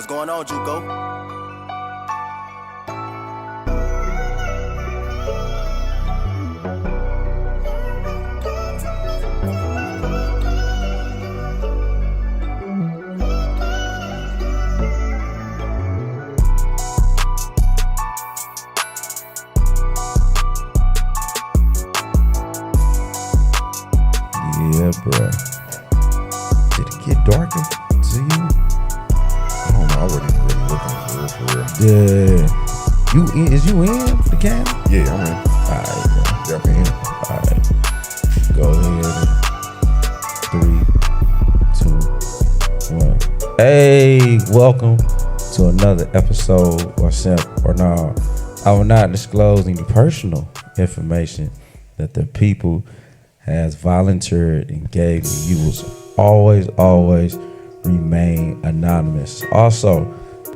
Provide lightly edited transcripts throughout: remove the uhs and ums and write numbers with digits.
What's going on, Juco? Yeah, bruh. Did it get darker to you? I don't know. I wasn't even really looking for real. Yeah. You in? Is you in the camera? Yeah, I'm in. Alright, bro. Definitely in. Alright. Go ahead. 3, 2, 1. Hey, welcome to another episode of Simp or No. I will not disclose any personal information that the people has volunteered and gave me. You will always remain anonymous. Also,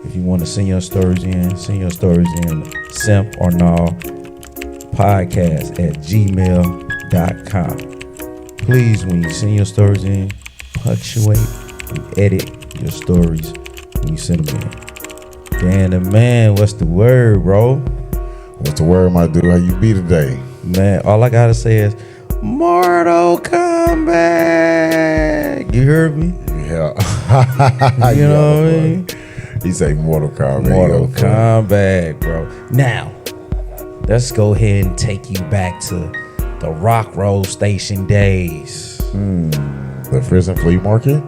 if you want to send your stories in Simp or No podcast at gmail.com. Please, when you send your stories in, punctuate and edit your stories when you send them in. Dan the man, what's the word, bro? What's the word, my dude? How you be today? Man, all I gotta say is Mortal Kombat. You heard me? Yeah. You know what I mean? He say Mortal Kombat. Mortal Kombat, bro. Now, let's go ahead and take you back to the Rock Roll Station days. The prison flea market?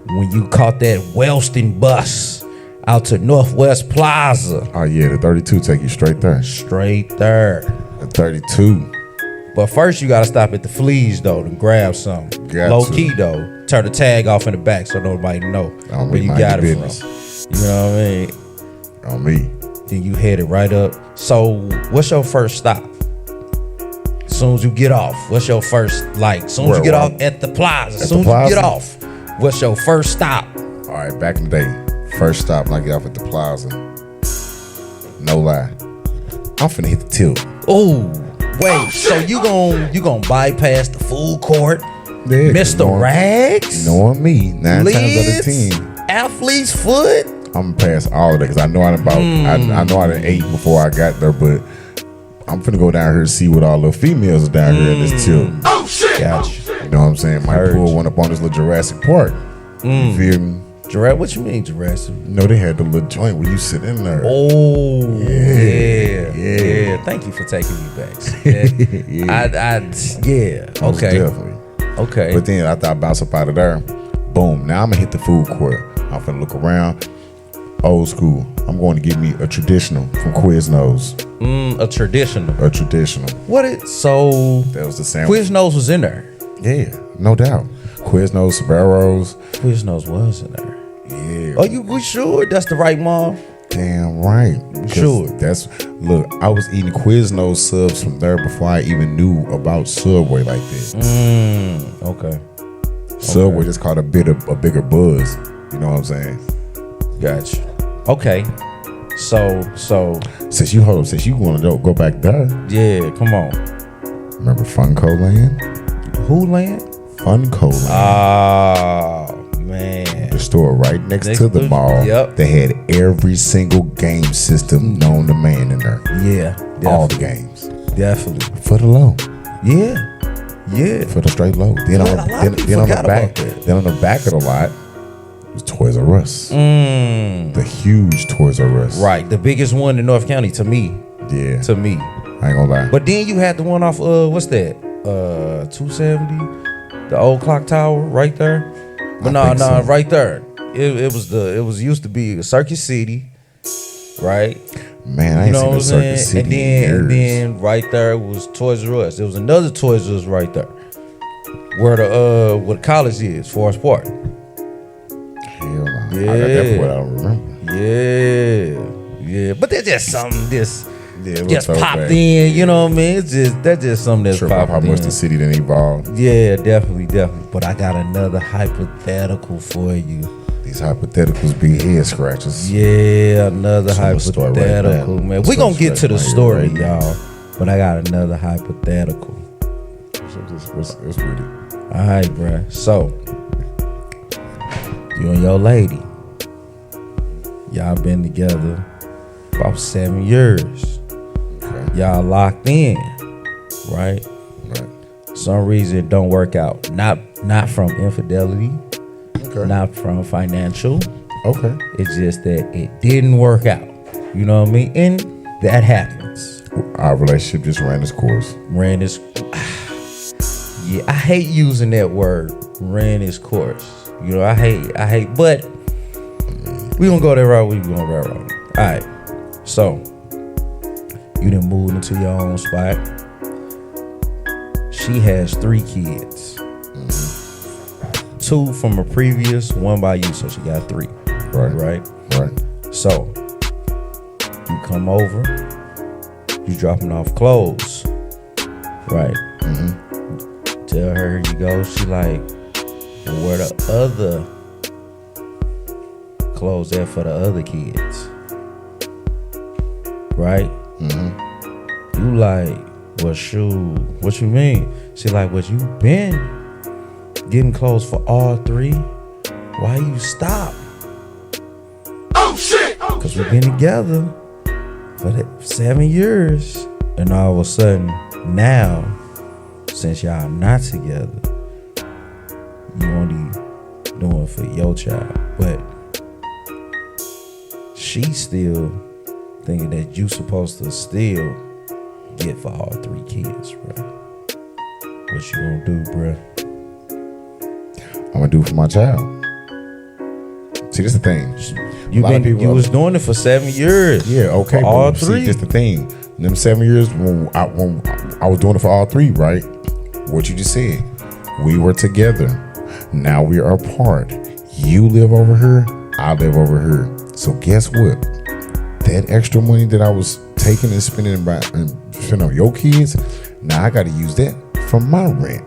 When you caught that Wellston bus out to Northwest Plaza. Oh, yeah. The 32 take you straight there. Straight there. The 32. But first, you gotta stop at the Fleas though to grab something. Got Low to. key though, turn the tag off in the back so nobody know On where me, you mind got your it business. from. You know what I mean? On me. Then you headed right up. So, what's your first stop? As soon as you get off, what's your first As soon as you get off at the plaza. As soon as you get off, what's your first stop? All right, back in the day, first stop, when I get off at the plaza. No lie. I'm finna hit the tilt. Oh, wait. So you gon' bypass the food court, Yeah, Mr. Rags, Knowing me, 9 times out of Lids, 10. Athlete's Foot. I'm gonna pass all of that because I know I done ate before I got there, but I'm finna go down here and see what all the females are down here at this tilt. Oh shit! Gotcha. You know what I'm saying? Might pull one up on this little Jurassic Park. You feel me? Jurassic? What you mean, Jurassic? You know they had the little joint where you sit in there. Oh Yeah. Thank you for taking me back. Most Okay. definitely. Okay. But then after I bounce up out of there, boom. Now I'm gonna hit the food court. I'm finna look around. Old school. I'm going to get me a traditional from Quiznos. A traditional. A traditional. So That was the sandwich. Quiznos was in there. Yeah, no doubt. Quiznos, Sbarro's. Quiznos was in there. Yeah. Are you sure that's the right mom? Damn right. 'Cause Sure. Look, I was eating Quiznos subs from there before I even knew about Subway like that. Okay. Subway just caught a bigger buzz. You know what I'm saying? Gotcha. Okay. So Since you want to go back there, yeah, come on. remember Funko Land? Who land? Funko Land. Oh man. The store right next to the mall. Yep. They had every single game system known to man in there. Yeah. All the games. Definitely. For the low. Yeah. For For the straight low. Then on the back of the lot was Toys R Us. The huge Toys R Us. Right. The biggest one in North County to me. Yeah. To me. I ain't gonna lie. But then you had the one off what's that? 270? The old clock tower right there. But no, so. right there. It was used to be Circuit City, right? Man, I ain't seen no Circuit City and in years. then right there was Toys R Us. There was another Toys R Us right there. Where the college is, Forest Park. Hell no. Yeah. I got that what I don't remember. Yeah. But there's just something just we'll popped in, you know what I mean? That's just something that's Trip popped off how much in. the city done evolved. Yeah, definitely. But I got another hypothetical for you. These hypotheticals be head scratchers. Yeah, another So I'ma start right hypothetical, now. man. We So gonna get to the right story, now. y'all. But I got another hypothetical. So let's with it. All right, bruh. So You and your lady, y'all been together about 7 years. Okay. Y'all locked in, right? Right. Some reason it don't work out. Not from infidelity, Okay. not from financial. Okay. It's just that it didn't work out. You know what I mean? And that happens. Our relationship just ran its course. Ran its yeah, I hate using that word, ran its course. You know, I hate, but we gonna go that route, we gonna go that route. Alright. So you done moved into your own spot. She has 3 kids. 2 from a previous, 1 by you, so she got 3. Right. Right? So you come over, you dropping off clothes. Right. Tell her, here you go. She like, well, where the other clothes at for the other kids? Right? You like, well, shoot, what you mean? She like, well, you been getting clothes for all 3? Why you stop? Oh shit! Oh, Because we've been together for 7 years. And all of a sudden, now, since y'all not together, you only doing for your child. But she's still thinking that you supposed to still get for all 3 kids, bro. What you gonna do, bro? I'm gonna do it for my child. See, this the thing. You was doing it for 7 years. Yeah, okay. For all but 3. See, this the thing. Them 7 years when I was doing it for all 3, right? What you just said. We were together. Now we are apart. You live over here. I live over here. So guess what? That extra money that I was taking and spending on your kids, now I got to use that for my rent.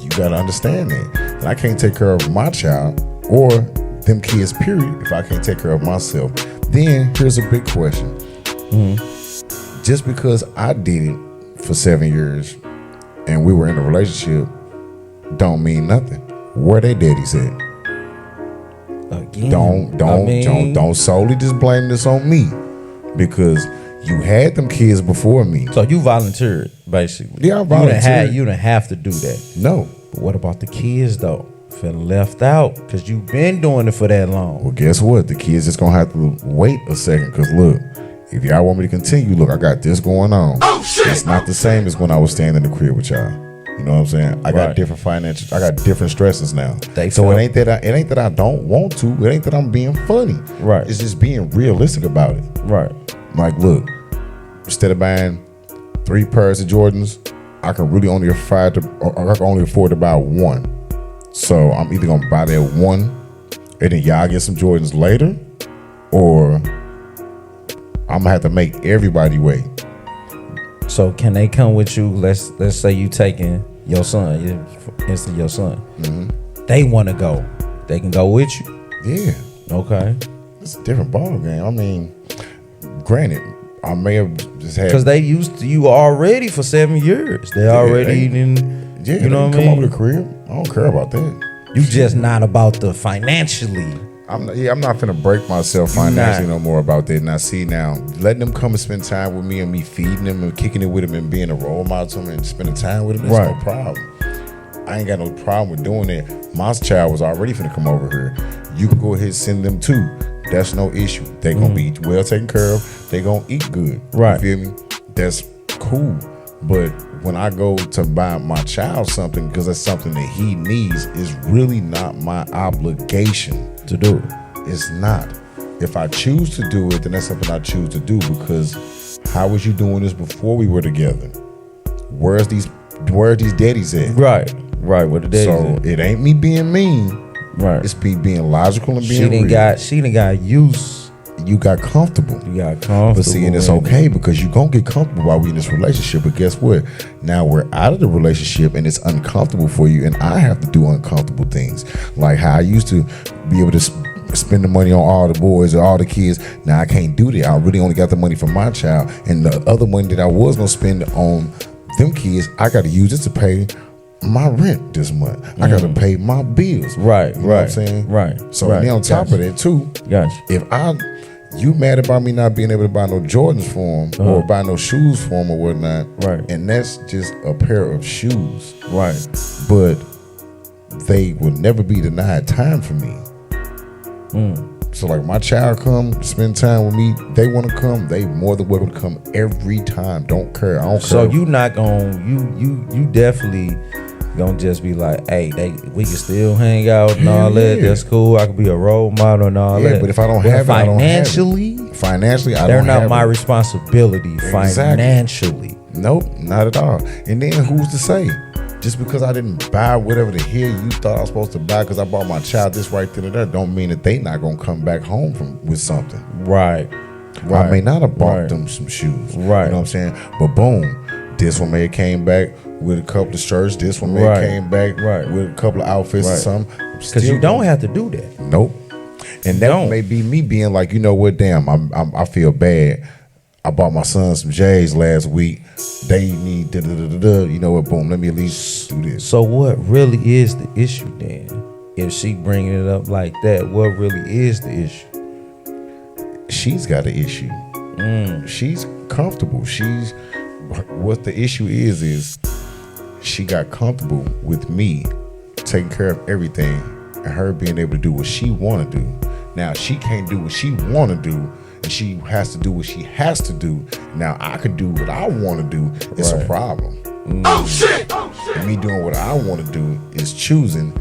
You got to understand that. And I can't take care of my child or them kids, period, if I can't take care of myself. Then here's a big question. Just because I did it for 7 years and we were in a relationship don't mean nothing. Where they daddies at? Again, Don't solely just blame this on me, because you had them kids before me. So you volunteered, basically. Yeah, I volunteered. You didn't have to do that. No. But what about the kids, though? Feeling left out because you've been doing it for that long. Well, guess what? The kids just gonna have to wait a second, because look, if y'all want me to continue, look, I got this going on. Oh shit! It's not the same as when I was staying in the crib with y'all. You know what I'm saying? I got Right. different financial. I got different stresses now. They So feel- it ain't that I don't want to. It ain't that I'm being funny. Right. It's just being realistic about it. Right. Like, look, instead of buying 3 pairs of Jordans, I can really only afford to buy 1. So I'm either gonna buy that 1, and then y'all get some Jordans later, or I'm gonna have to make everybody wait. So can they come with you? Let's say you taking your son, for instance, your son. They want to go. They can go with you. Yeah, Okay. it's a different ball game. I mean, granted, I may have just had Because they used to you already for 7 years. They already didn't. yeah, you know what I come mean? over the crib. I don't care about that. You just not about the financially. I'm not finna break myself financially no more about that. Now, see, now letting them come and spend time with me and me feeding them and kicking it with them and being a role model to them and spending time with them, that's Right. no problem. I ain't got no problem with doing that. My child was already finna come over here. You can go ahead and send them too. That's no issue. They gonna be well taken care of. They gonna eat good. Right. You feel me? That's cool. But when I go to buy my child something because that's something that he needs, is really not my obligation. To do it. It's not. If I choose to do it, then that's something I choose to do, because how was you doing this before we were together? Where's these daddies at? Right. What the daddy So said. it ain't me being mean. Right. It's me being logical and being She done real. got used. You got comfortable. You got comfortable. But see, and it's with it. okay, because you're going to get comfortable while we're in this relationship. But guess what? Now we're out of the relationship and it's uncomfortable for you. And I have to do uncomfortable things. Like how I used to be able to spend the money on all the boys or all the kids. Now I can't do that. I really only got the money for my child. And the other money that I was going to spend on them kids, I got to use it to pay my rent this month. I gotta pay my bills. Right, You know right, what I'm saying? right. So right. then on top Gotcha. of that too, Gotcha. if you mad about me not being able to buy no Jordans for him or buy no shoes for him or whatnot, Right. and that's just a pair of shoes, Right. but they will never be denied time for me. So like my child come spend time with me, they want to come, they more than welcome to come every time. Don't care. I don't So care. you not gonna you definitely gonna just be like, hey, we can still hang out and all that. Yeah. That's cool. I could be a role model and all Yeah, that. but if I don't have it, I don't have it. Financially, I they're don't not have my it. responsibility. Exactly. Financially, Nope, not at all. And then who's to say? Just because I didn't buy whatever the hell you thought I was supposed to buy because I bought my child this right then and there, don't mean that they not gonna come back home with something. right? I may not have bought right. them some shoes. Right. You know what I'm saying? But boom, this one may have came back with a couple of shirts. This one may have Right. came back Right. with a couple of outfits or Right. something. Because you don't have to do that. Nope. And that don't. may be me being like, you know what? Damn, I feel bad. I bought my son some J's last week. They need da da da da da. You know what? Boom. Let me at least do this. So what really is the issue then? If she bringing it up like that, what really is the issue? She's got an issue. She's comfortable. What the issue is she got comfortable with me taking care of everything and her being able to do what she want to do. Now she can't do what she want to do, and she has to do what she has to do. Now I can do what I want to do. It's a Right. problem. Oh shit! And me doing what I want to do is choosing,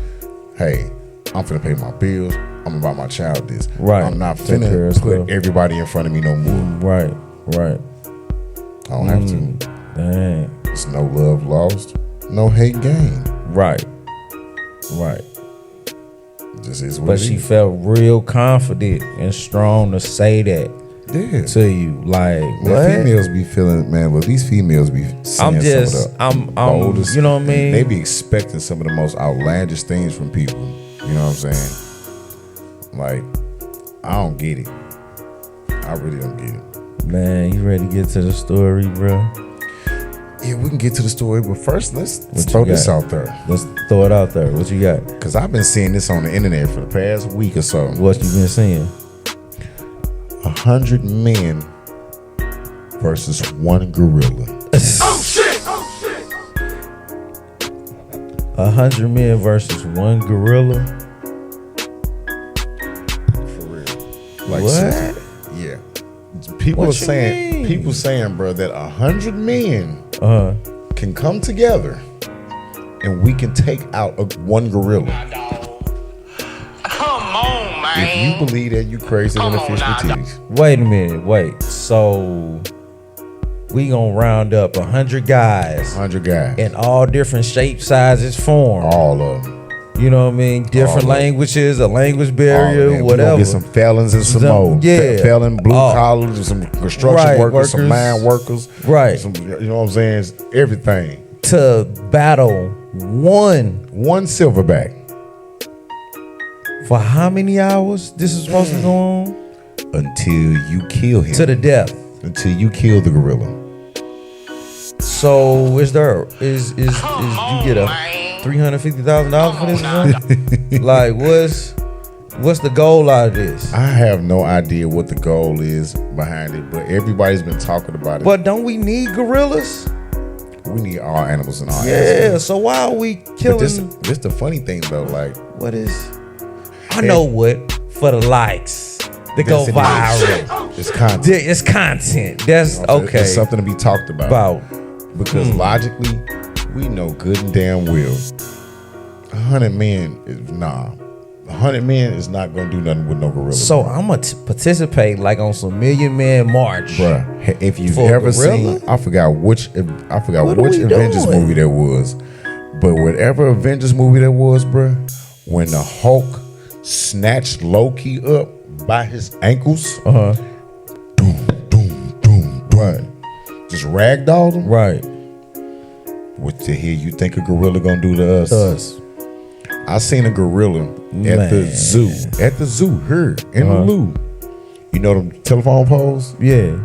hey, I'm finna pay my bills. I'm gonna buy my child this. Right. I'm not Take care finna of put stuff. everybody in front of me no more. Right, right. I don't have to. Dang. It's no love lost, no hate gained. Right, right. This is what But it she is. felt real confident and strong to say that Yeah. to you. Like, Man, what? females be feeling, man, well, these females be saying I'm just, some of the I'm, boldest, you know what I mean? They be expecting some of the most outlandish things from people. You know what I'm saying? Like, I don't get it. I really don't get it. Man, you ready to get to the story, bro? Yeah, we can get to the story, but first, let's What throw you this got? out there. Let's throw it out there. What you got? Because I've been seeing this on the internet for the past week or so. What you been seeing? 100 men versus one gorilla. Oh shit! 100 men versus one gorilla. For real. Like, What? seriously. Yeah. People What are you saying, mean? people saying, bro, that 100 men Uh, can come together and we can take out one gorilla. Come on, man. If you believe that, you crazy than a fish with titties. wait a minute. Wait. So we gonna round up 100 guys 100 guys. in all different shapes, sizes, forms. All of them. You know what I mean? Different All of it. languages, a language All of barrier, them. We gonna whatever. get some felons and some more. Yeah. Felon, blue Oh. collars, some construction Right, workers, some workers. mine workers. Right. Some, you know what I'm saying? It's everything. To battle one One silverback. for how many hours this is supposed to go on? Until you kill him. To the death. Until you kill the gorilla. So is you get a $350,000 for this one? Like what's the goal out of this? I have no idea what the goal is behind it, but everybody's been talking about it. But don't we need gorillas? We need all animals in all Yeah, aspects. so why are we But killing this the funny thing though, like what is I know what for the likes. They go Yes, it is. viral. it's content. It's content. That's okay. It's something to be talked about. About Because logically, we know good and damn well 100 men is 100 men is not gonna do nothing with no gorilla. so I'm gonna participate like on some Million Man March. bruh, if you've For a ever gorilla? seen, I forgot which What are which we Avengers doing? movie that was, but whatever Avengers movie that was, bruh, when the Hulk snatched Loki up by his ankles, Uh-huh. doom, doom, doom, bruh, just ragdolled him. Right. What the hell you think a gorilla gonna do to us? Us. I seen a gorilla at the Man. zoo. At the zoo here in the Loo. You know them telephone poles? Yeah.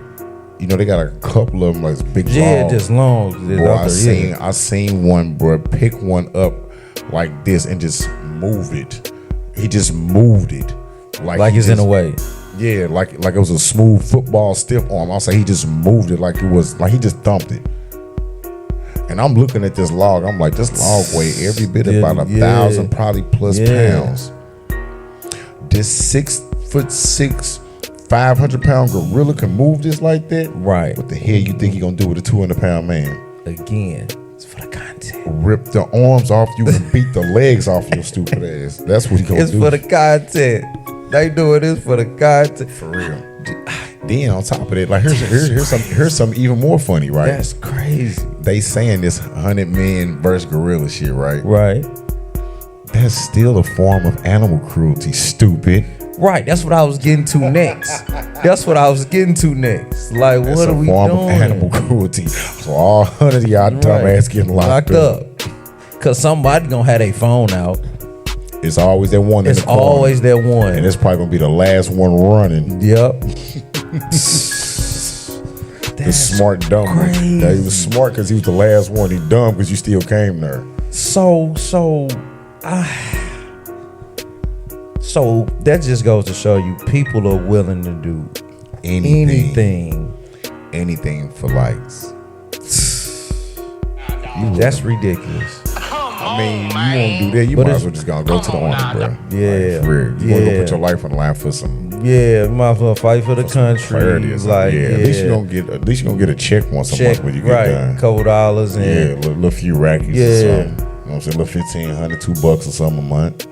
You know, they got a couple of them like big. Yeah, just long. Bro, I seen one, bro, pick one up like this and just move it. He just moved it like it's in a way. Yeah, like it was a smooth football stiff arm. I'll say he just moved it like it was like he just thumped it. And I'm looking at this log. I'm like, this log weigh every bit about 1,000 probably plus pounds. This 6'6", 500-pound gorilla can move this like that. Right. What the hell you think he gonna do with a 200-pound man? Again, it's for the content. Rip the arms off you and beat the legs off your stupid ass. That's what he gonna do. It's for the content. They doing this for the content. For real. Then on top of it, like here's something even more funny, right? That's crazy. They saying this 100 men versus gorilla shit, right? Right. That's still a form of animal cruelty, stupid. Right. That's what I was getting to next. Like, that's what are we doing? A form of animal cruelty. So all 100 of y'all dumbass getting locked up. Cause somebody gonna have their phone out. It's always that one. It's always that one, and it's probably gonna be the last one running. Yep. The smart dumb one. Yeah, he was smart because he was the last one. He dumb because you still came there. So that just goes to show you people are willing to do anything for likes. That's ridiculous. I mean, you won't do that. You might as well just go to the army, bro. Yeah. Like, for real. You want to go put your life on the line for some. Yeah, you might as well fight for the country. Like, at least you're gonna get a check once a month when you get done. Couple dollars and a little few rackies or something. You know what I'm saying? A little $1,500, $2 or something a month.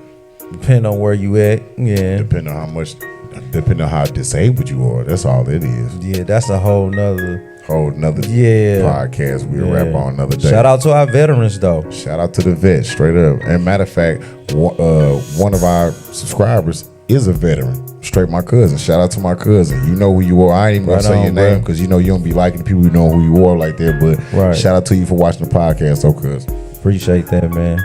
Depending on where you at. Yeah. Depending on how disabled you are. That's all it is. Yeah, that's a whole nother podcast. We'll wrap on another day. Shout out to our veterans though. Shout out to the vets, straight up. And matter of fact, one of our subscribers is a veteran. Straight my cousin. Shout out to my cousin. You know who you are. I ain't even gonna say your name because you know you don't be liking people who know who you are like that. But shout out to you for watching the podcast, though, cuz. Appreciate that, man.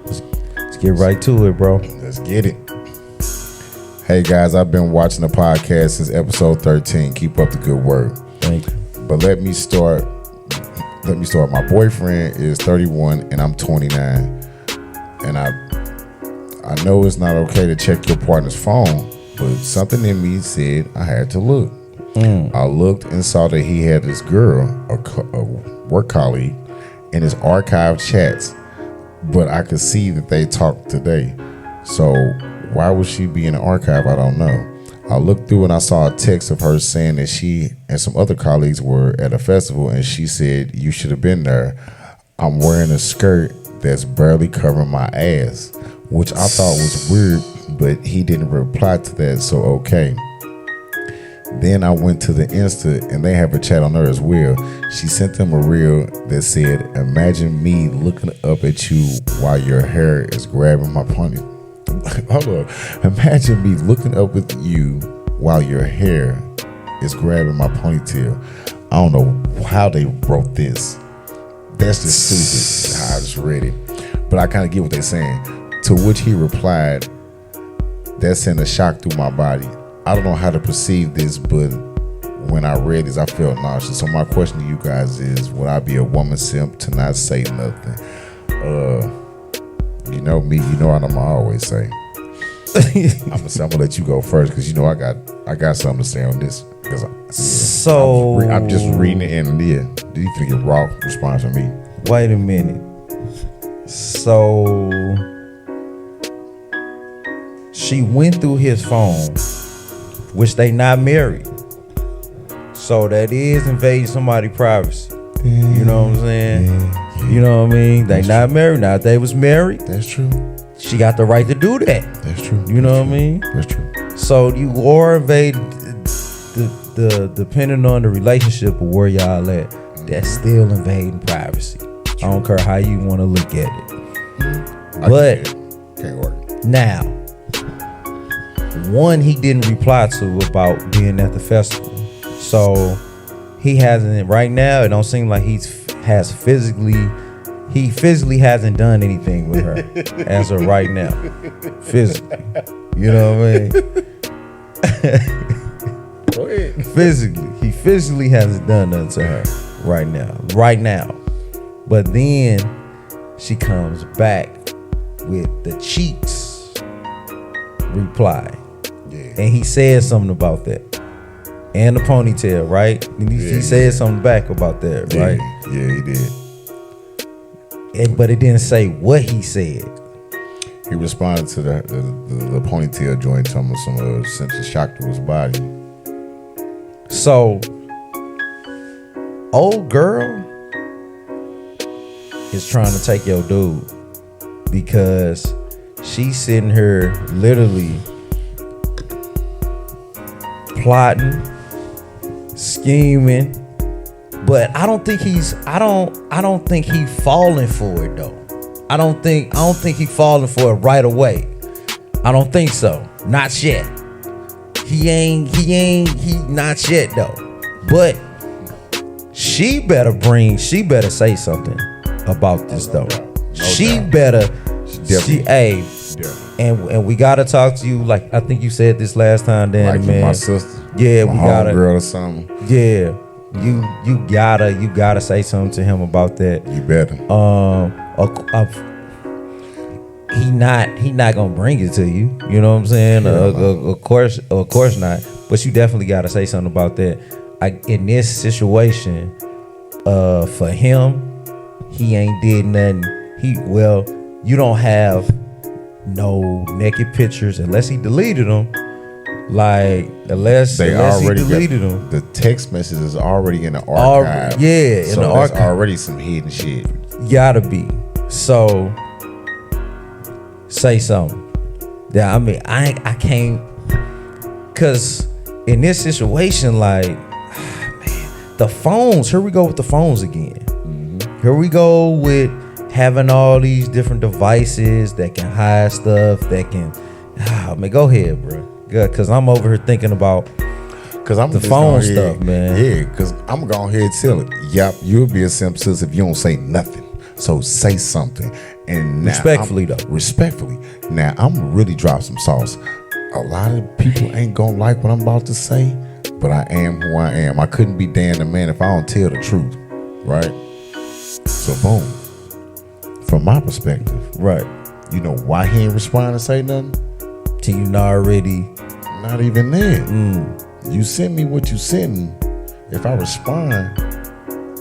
Let's get right to it, bro. Let's get it. Hey guys, I've been watching the podcast since episode 13. Keep up the good work. Thank you. But let me start. My boyfriend is 31 and I'm 29. And I know it's not okay to check your partner's phone, but something in me said I had to look. I looked and saw that he had this girl, a work colleague, in his archived chats, but I could see that they talked today. So why would she be in the archive? I don't know. I looked through and I saw a text of her saying that she and some other colleagues were at a festival and she said, "You should have been there. I'm wearing a skirt that's barely covering my ass," which I thought was weird, but he didn't reply to that, so okay. Then I went to the Insta and they have a chat on there as well. She sent them a reel that said, "Imagine me looking up at you while your hair is grabbing my pony." Hold on. Imagine me looking up with you while your hair is grabbing my ponytail. I don't know how they wrote this. That's just stupid how I just read it. But I kind of get what they're saying. To which he replied, "That sent a shock through my body. I don't know how to perceive this, but when I read this, I felt nauseous." So my question to you guys is, would I be a woman simp to not say nothing? You know me, you know what I'm always say. I'm gonna let you go first because you know I got something to say on this. So I'm just reading it and do you think a raw response from me? Wait a minute. So she went through his phone, which they not married. So that is invading somebody's privacy. You know what I'm saying? Yeah. You know what I mean? They not married. Now if they was married, that's true. She got the right to do that. That's true. You know what I mean? That's true. So you are invading the depending on the relationship of where y'all at, that's still invading privacy. True. I don't care how you want to look at it. But can't work. Now, one he didn't reply to about being at the festival. So he hasn't right now. It don't seem like he physically hasn't done anything with her as of right now. Physically. You know what I mean? Go ahead. Physically. He physically hasn't done nothing to her right now. But then she comes back with the cheeks reply. Yeah. And he said something about that. And the ponytail, right? He said something back about that, right? Yeah, he did. But it didn't say what he said. He responded to the ponytail joint, talking about some sense of shock to his body. So, old girl is trying to take your dude because she's sitting here literally plotting, scheming, but I don't think he's falling for it though. I don't think he falling for it right away. I don't think so. Not yet. He not yet though. But she better say something about this though. And we gotta talk to you, like I think you said this last time, Danny, like man. My sister. Yeah, my we gotta girl or something. Yeah. You gotta say something to him about that. You better. He not gonna bring it to you. You know what I'm saying? Of course not. But you definitely gotta say something about that. In this situation, for him, he ain't did nothing. You don't have no naked pictures unless he deleted them. Unless he deleted them. The text message is already in the archive. In the archive. There's already some hidden shit. Gotta be. So say something. Yeah, I mean, I can't, cause in this situation, man, the phones. Here we go with the phones again. Mm-hmm. Here we go with having all these different devices that can hide stuff. That can. Go ahead, bro. Good, cause I'm over here thinking about the phone stuff, man. Yeah, cause I'm gonna go ahead and tell it. Yep, you'll be a simp sis if you don't say nothing. So say something. And now respectfully. Now I'm really drop some sauce. A lot of people ain't gonna like what I'm about to say, but I am who I am. I couldn't be Dan the man if I don't tell the truth, right? So boom. From my perspective, right? You know why he ain't respond and say nothing? Till you not even there. You send me what you sent me. If I respond,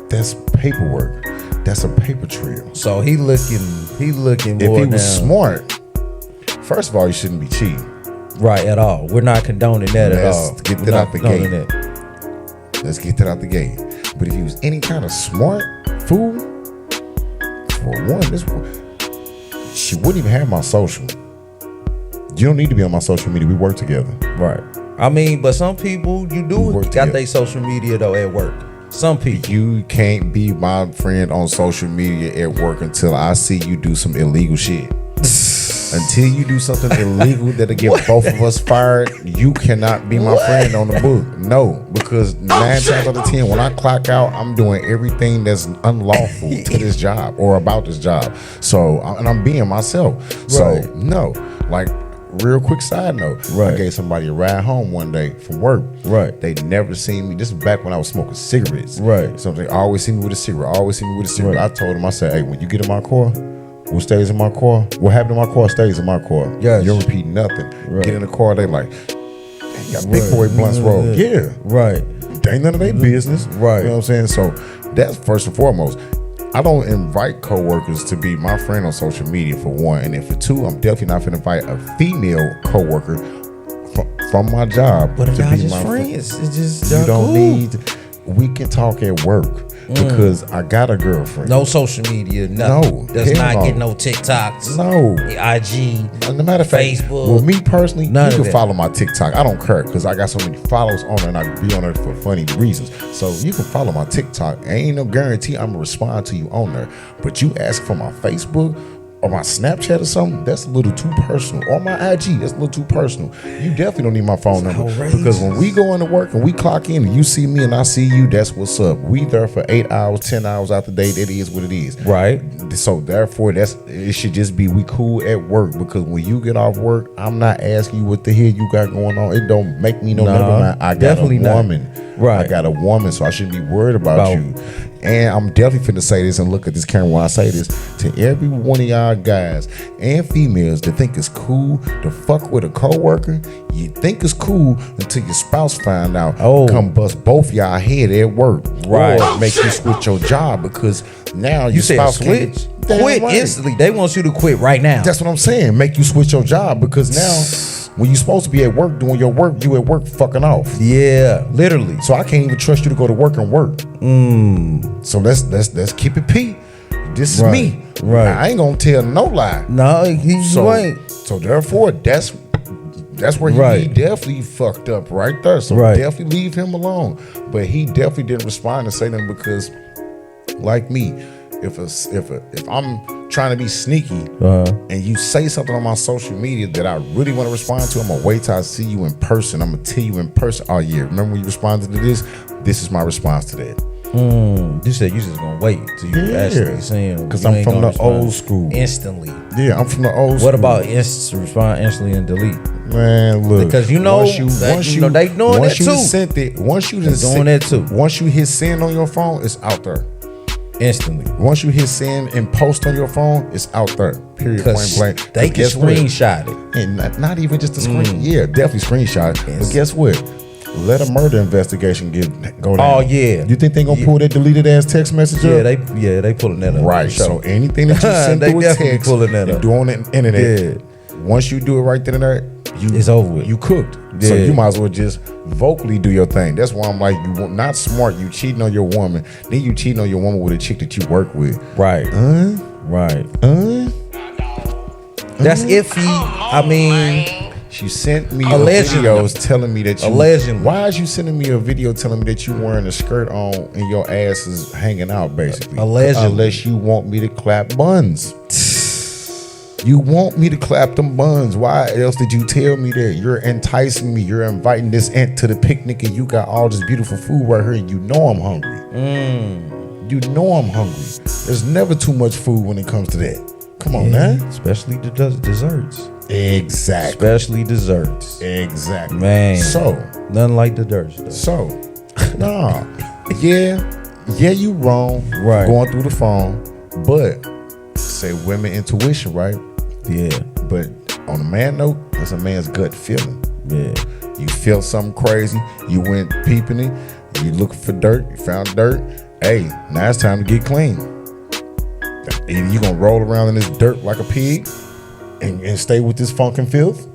that's paperwork. That's a paper trail. So he looking if he was smart, first of all, he shouldn't be cheating. Right, at all. We're not condoning that at all. Let's get that out the gate. But if he was any kind of smart fool, for one, she wouldn't even have my social. You don't need to be on my social media. We work together. Right. I mean, but some people, got their social media though at work. Some people. You can't be my friend on social media at work until I see you do some illegal shit. Until you do something illegal that'll get both of us fired, you cannot be my friend on the book. No, because 9 times out of 10, when I clock out, I'm doing everything that's unlawful to this job or about this job. So, and I'm being myself. So, no, like, real quick side note. Right. I gave somebody a ride home one day from work. Right. They never seen me. This is back when I was smoking cigarettes. Right. So they always see me with a cigarette. Right. I told them, I said, hey, when you get in my car, what stays in my car, what happened in my car stays in my car. Yes. You don't repeat nothing. Right. Get in the car, they like, you got big boy blunts rolled. Yeah. Right. They ain't none of their business. Right. You know what I'm saying? So that's first and foremost. I don't invite coworkers to be my friend on social media, for one, and then for two, I'm definitely not going to invite a female coworker from my job to be just my friends. It's just you don't cool. need. We can talk at work because I got a girlfriend. No social media, nothing. No, does not get no TikToks. No, IG. No matter of fact, Facebook. Well, me personally, you none can of that. follow my TikTok. I don't care because I got so many followers on it and I be on it for funny reasons. So you can follow my TikTok. Ain't no guarantee I'm gonna respond to you on there. But you ask for my Facebook or my Snapchat or something, that's a little too personal. Or my IG, that's a little too personal. You definitely don't need my phone number. outrageous. Because when we go into work and we clock in and you see me and I see you, that's what's up. We there for 8 hours, 10 hours out the day. That is what it is. Right. So therefore, it should just be we cool at work. Because when you get off work, I'm not asking you what the hell you got going on. It don't make me no never mind. I got definitely a woman. Right. I got a woman, so I shouldn't be worried about you. And I'm definitely finna say this and look at this camera while I say this to every one of y'all guys and females that think it's cool to fuck with a coworker. You think it's cool until your spouse find out. Come bust both y'all head at work. Right. Or make you switch your job because now You said spouse switch? Damn Quit right. instantly. They want you to quit right now. That's what I'm saying. Make you switch your job because now when you supposed to be at work doing your work, you at work fucking off. Yeah, literally. So I can't even trust you to go to work and work. So let's keep it P. This is me. Right. I ain't gonna tell no lie. No, you ain't. So therefore, that's where he definitely fucked up right there. So definitely leave him alone. But he definitely didn't respond and say nothing because, like me, if I'm trying to be sneaky and you say something on my social media that I really want to respond to, I'm gonna wait till I see you in person. I'm gonna tell you in person. Oh yeah, remember when you responded to this? This is my response to that. You said you just gonna wait till you actually saying because I'm from the old school. Instantly. Yeah, I'm from the old school. What about respond instantly and delete? Man, look. Because you know, they doing that too. Once you hit send on your phone, it's out there. Instantly. Once you hit send and post on your phone, it's out there. Period. Point blank. They can screenshot it. And not even just a screen. Yeah, definitely screenshot it. But guess what? Let a murder investigation go down. Oh yeah. You think they gonna pull that deleted ass text message up? They pulling that up. Right. So anything that you send through a text, pulling that up. doing it on the internet. Once you do it right then and there, it's over with. You cooked. So you might as well just vocally do your thing. That's why I'm like, you not smart. You cheating on your woman. Then you cheating on your woman with a chick that you work with. Right. Right. That's iffy. I mean, she sent me videos telling me that you. Allegedly. Why is you sending me a video telling me that you wearing a skirt on and your ass is hanging out, basically? Allegedly. Unless you want me to clap buns. You want me to clap them buns. Why else did you tell me that? You're enticing me. You're inviting this ant to the picnic and you got all this beautiful food right here and you know I'm hungry. You know I'm hungry. There's never too much food when it comes to that. Come on, man. Especially the desserts. Exactly. Especially desserts. Exactly. Man. So. Nothing like the desserts, though. So. Nah. Yeah, you wrong. Right. Going through the phone. But say women intuition, right? Yeah. But on a man note, that's a man's gut feeling. Yeah. You felt something crazy. You went peeping it. You looking for dirt. You found dirt. Hey, now it's time to get clean. Either you gonna roll around in this dirt like a pig and stay with this funk and filth,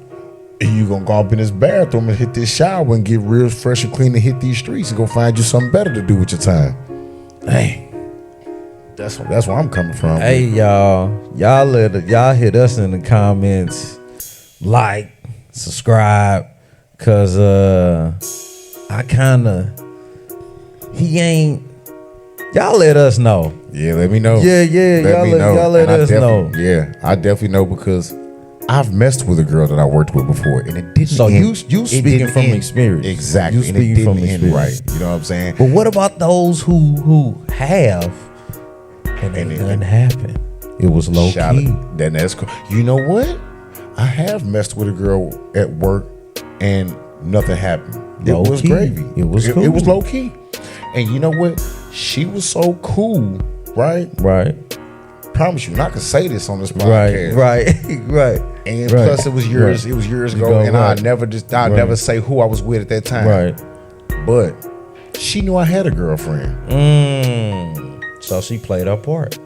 and you gonna go up in this bathroom and hit this shower and get real fresh and clean and hit these streets and go find you something better to do with your time. Hey. That's where I'm coming from. Hey, y'all hit us in the comments, like, subscribe, cause y'all let us know. Yeah, let me know. Yeah, y'all let us know. Yeah, I definitely know because I've messed with a girl that I worked with before, and it didn't. So end, you speaking from experience, exactly? You speaking from experience, right? You know what I'm saying? But what about those who have? And it didn't happen. It was low key. Then that's cool. You know what? I have messed with a girl at work and nothing happened. It was gravy. It was cool. It was low key. And you know what? She was so cool, right? Right. Promise you, and I can say this on this podcast. Right. And plus, it was years. It was years ago, and I never say who I was with at that time. Right. But she knew I had a girlfriend. So she played her part.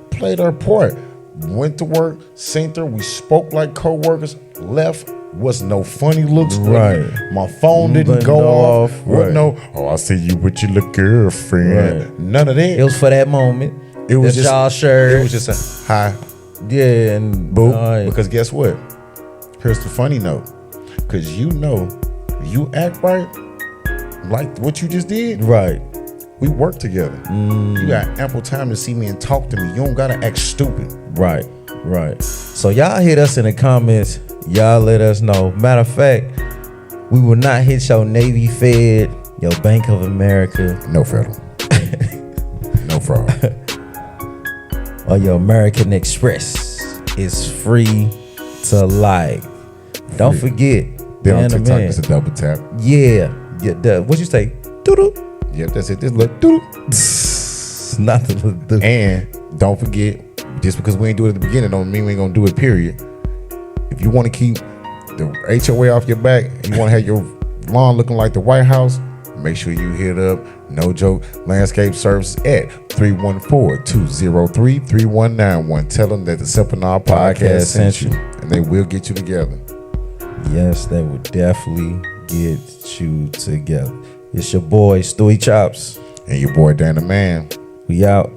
Went to work, seen her. We spoke like co-workers. Left. Was no funny looks. Right. My phone didn't go off. Right. No. Oh, I see you with your little girlfriend. Right. None of that. It was for that moment. It was just y'all shirt. It was just a hi. Yeah, and boo. Because guess what? Here's the funny note. Because you know, you act right, like what you just did. Right. We work together. You got ample time to see me and talk to me. You don't gotta act stupid. Right. So y'all hit us in the comments. Y'all let us know. Matter of fact, we will not hit your Navy Fed, your Bank of America. No federal. No fraud. Or your American Express is free to like. Don't forget. Then on TikTok, it's a double tap. Yeah. What you say? Doo-doo. Yep, that's it. This look doo. It's not the little dude. And don't forget, just because we ain't do it at the beginning don't mean we ain't gonna do it, period. If you want to keep the HOA off your back and you want to have your lawn looking like the White House, make sure you hit up No Joke Landscape Services at 314-203-3191. Tell them that the Simp podcast sent you, and they will get you together. Yes, they will definitely get you together. It's your boy, Stewie Chops. And your boy, Dan the Man. We out.